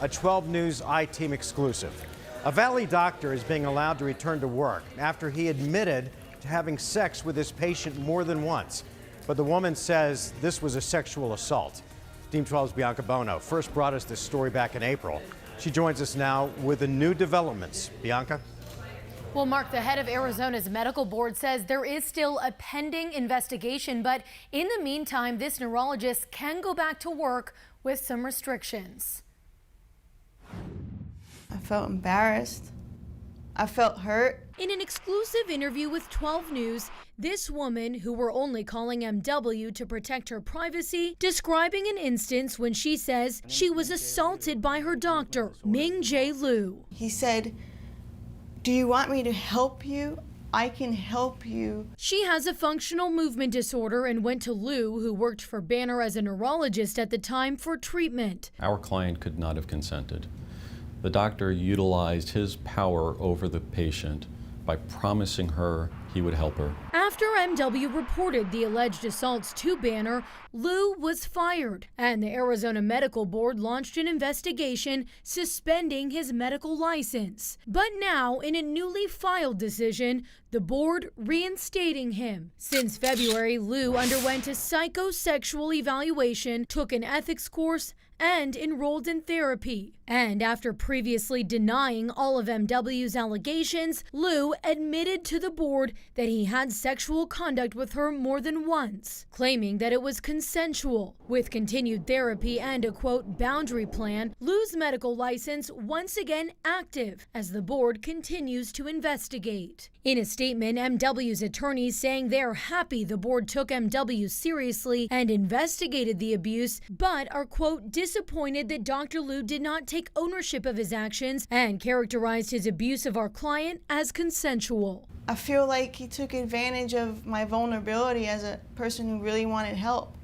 a 12 News I-Team exclusive. A Valley doctor is being allowed to return to work after he admitted to having sex with his patient more than once. But the woman says this was a sexual assault. Team 12's Bianca Bono first brought us this story back in April. She joins us now with the new developments. Bianca? Well, Mark, the head of Arizona's medical board says there is still a pending investigation, but in the meantime, this neurologist can go back to work with some restrictions. I felt embarrassed. I felt hurt. In an exclusive interview with 12 News, this woman, who we're only calling MW to protect her privacy, describing an instance when she says she was assaulted by her doctor, Ming-Jai Liu. He said, "Do you want me to help you? I can help you." She has a functional movement disorder and went to Liu, who worked for Banner as a neurologist at the time, for treatment. Our client could not have consented. The doctor utilized his power over the patient by promising her he would help her. After MW reported the alleged assaults to Banner, Liu was fired, and the Arizona Medical Board launched an investigation suspending his medical license. But now, in a newly filed decision, the board reinstating him. Since February, Liu underwent a psychosexual evaluation, took an ethics course, and enrolled in therapy. And after previously denying all of MW's allegations, Liu admitted to the board that he had sexual conduct with her more than once, claiming that it was consensual. With continued therapy and a, quote, boundary plan, Liu's medical license once again active as the board continues to investigate. In a statement, MW's attorneys saying they're happy the board took MW seriously and investigated the abuse, but are, quote, disappointed that Dr. Liu did not take ownership of his actions and characterized his abuse of our client as consensual. I feel like he took advantage of my vulnerability as a person who really wanted help.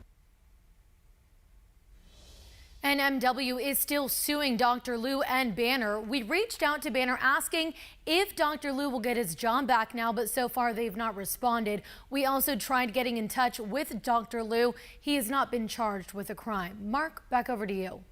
And MW is still suing Dr. Liu and Banner. We reached out to Banner asking if Dr. Liu will get his job back now, but so far they've not responded. We also tried getting in touch with Dr. Liu. He has not been charged with a crime. Mark, back over to you.